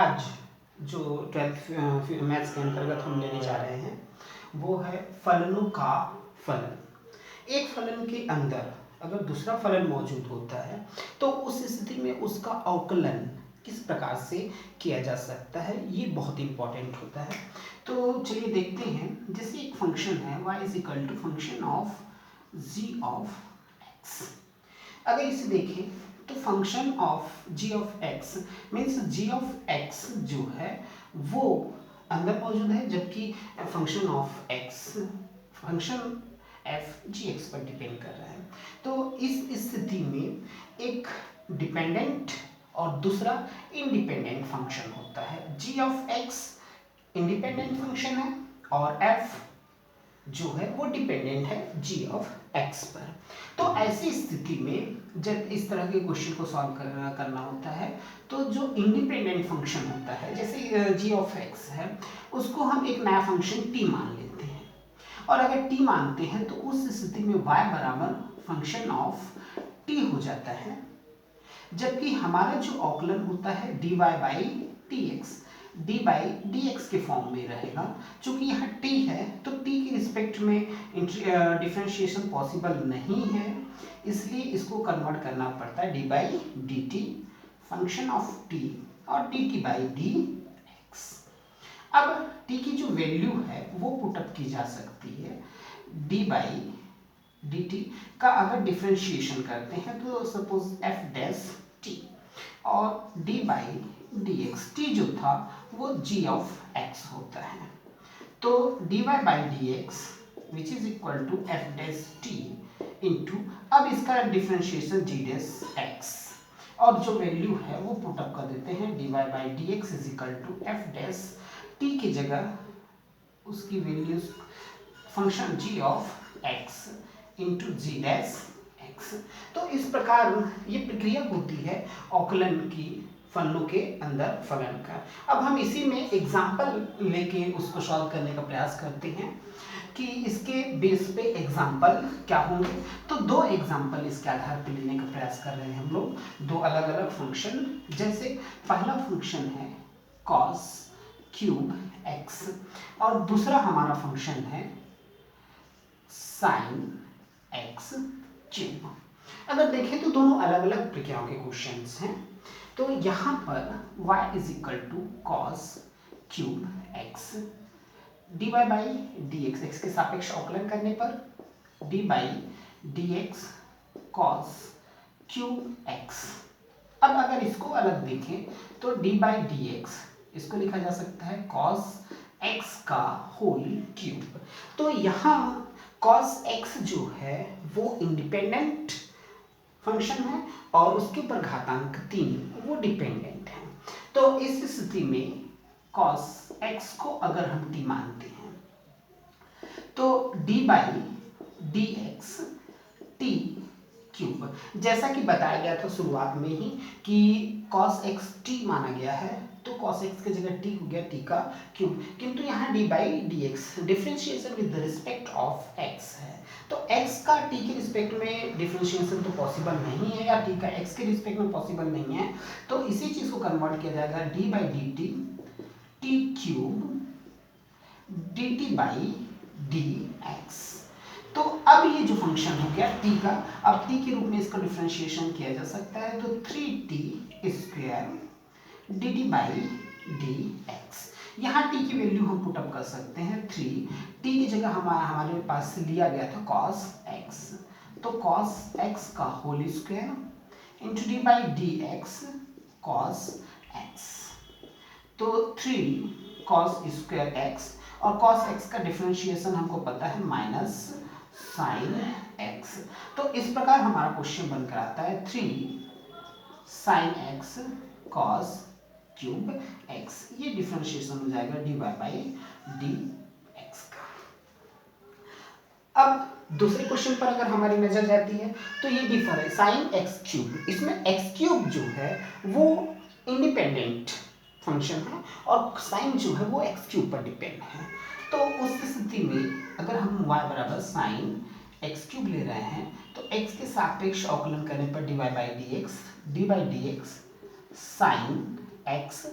आज जो 12th maths के अंतर्गत हम लेने जा रहे हैं वो है फलनों का फलन। एक फलन के अंदर अगर दूसरा फलन मौजूद होता है तो उस स्थिति में उसका अवकलन किस प्रकार से किया जा सकता है, ये बहुत इंपॉर्टेंट होता है। तो चलिए देखते हैं। जैसे एक फंक्शन है y is equal to function of g of x। अगर इसे देखें तो function of g of x means g of x जो है वो अंदर मौजूद है, जबकि function of x function f gx पर डिपेंड कर रहा है। तो इस स्थिति में एक डिपेंडेंट और दूसरा इंडिपेंडेंट फंक्शन होता है। g of x independent function है और f जो है वो डिपेंडेंट है g ऑफ x पर। तो ऐसी स्थिति में जब इस तरह के क्वेश्चन को सॉल्व करना होता है तो जो इंडिपेंडेंट फंक्शन होता है जैसे g ऑफ x है उसको हम एक नया फंक्शन t मान लेते हैं, और अगर t मानते हैं तो उस स्थिति में y बराबर फंक्शन ऑफ t हो जाता है, जबकि हमारा जो अवकलन होता है dy by dx D by d x के फॉर्म में रहेगा। चूंकि यहाँ t है तो t के रिस्पेक्ट में डिफरेंशिएशन पॉसिबल नहीं है, इसलिए इसको कन्वर्ट करना पड़ता है d by d T function of t और d t by d x. अब t की जो वैल्यू है वो पुटअप की जा सकती है। d बाई डी टी का अगर डिफरेंशिएशन करते हैं तो सपोज f डैश t और d by d x T जो था वो g ऑफ x होता है। तो dy by d x which is equal to f dash t into, अब इसका डिफरेंशिएशन g डैश x और जो वैल्यू है वो पुटअप कर देते हैं dy by d x is equal to f dash t की जगह उसकी values function g of x into g dash x। तो इस प्रकार ये प्रक्रिया होती है अवकलन की फलनों के अंदर फलन का। अब हम इसी में एग्जाम्पल लेके उसको सॉल्व करने का प्रयास करते हैं कि इसके बेस पे एग्जाम्पल क्या होंगे। तो दो एग्जाम्पल इसके आधार पर लेने का प्रयास कर रहे हैं हम लोग, दो अलग अलग फंक्शन। जैसे पहला फंक्शन है cos क्यूब x और दूसरा हमारा फंक्शन है sin x क्यूब। अगर देखें तो दोनों अलग अलग प्रक्रियाओं के क्वेश्चंस हैं। तो यहाँ पर y is equal to cos cube x d y by d x, x के सापेक्ष अवकलन करने पर d by d x cos cube x। अब अगर इसको अलग देखें तो डी बाई डी एक्स इसको लिखा जा सकता है कॉस x का होल क्यूब। तो यहाँ कॉस x जो है वो इंडिपेंडेंट फंक्शन है और उसके ऊपर घातांक 3 वो डिपेंडेंट है। तो इस स्थिति में cos x को अगर हम t मानते हैं तो d by d x T cube, जैसा कि बताया गया था शुरुआत में ही कि cos x t माना गया है तो cos x की जगह t हो गया t का क्यूब, किंतु यहाँ d by d x differentiation with respect of x है। तो x का t के रिस्पेक्ट में डिफरेंशिएशन तो पॉसिबल नहीं है या t का x के रिस्पेक्ट में पॉसिबल नहीं है, तो इसी चीज को कन्वर्ट किया जाएगा d by d T T cube D t by d x. तो अब ये जो फंक्शन हो गया t का, अब t के रूप में इसका डिफरेंशिएशन किया जा सकता है तो 3t square D t by d x. यहाँ t की वैल्यू हम पुटअप कर सकते हैं 3, t की जगह हमारे पास लिया गया था cos x, तो cos x का whole square into d by d x cos x। तो 3 cos स्क्वायर x और cos x का डिफरेंशिएशन हमको पता है माइनस साइन x। तो इस प्रकार हमारा क्वेश्चन बनकर आता है 3 sine x cos cube x, ये डिफरेंशिएशन हो जाएगा dy बाई डी एक्स का। अब दूसरे क्वेश्चन पर अगर हमारी नजर जाती है तो ये डिफर है साइन x क्यूब, इसमें x क्यूब जो है वो इंडिपेंडेंट फंक्शन है और साइन जो है वो x क्यूब पर डिपेंड है। तो उस स्थिति में अगर हम y बराबर साइन x क्यूब ले रहे हैं तो x के सापेक्ष अवकलन करने पर dy by d x sine x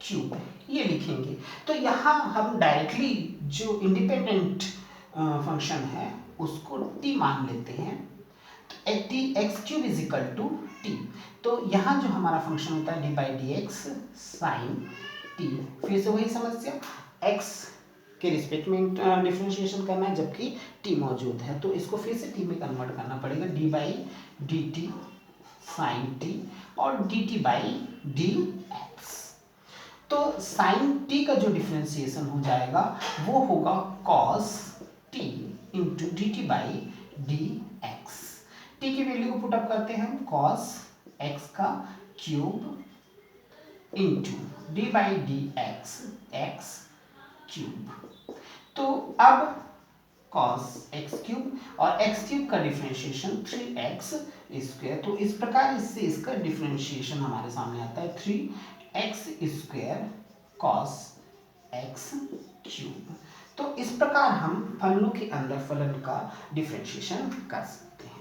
cube ये लिखेंगे। तो यहाँ हम डायरेक्टली जो इंडिपेंडेंट फंक्शन है उसको t मान लेते हैं। तो t x cube is equal to t. तो यहाँ जो हमारा फंक्शन होता है d by d x sine t, फिर से वही समस्या, x के रिस्पेक्ट में डिफ्रेंशिएशन करना है जबकि t मौजूद है, तो इसको फिर से t में कन्वर्ट करना पड़ेगा, d by d t sine t और d t by d x. तो साइन टी का जो डिफ्रेंशिएशन हो जाएगा वो होगा cos t into d t by d x. T की वैल्यू को पुटअप करते हैं हम, कॉस एक्स का cube into d by d x x cube. तो अब कॉस एक्स क्यूब और एक्स क्यूब का डिफ्रेंशिएशन 3x स्क्वायर, तो इस प्रकार इससे इसका डिफ्रेंशिएशन हमारे सामने आता है 3x square cos x cube. तो इस प्रकार हम फलनों के अंदर फलन का डिफ्रेंशिएशन कर सकते हैं।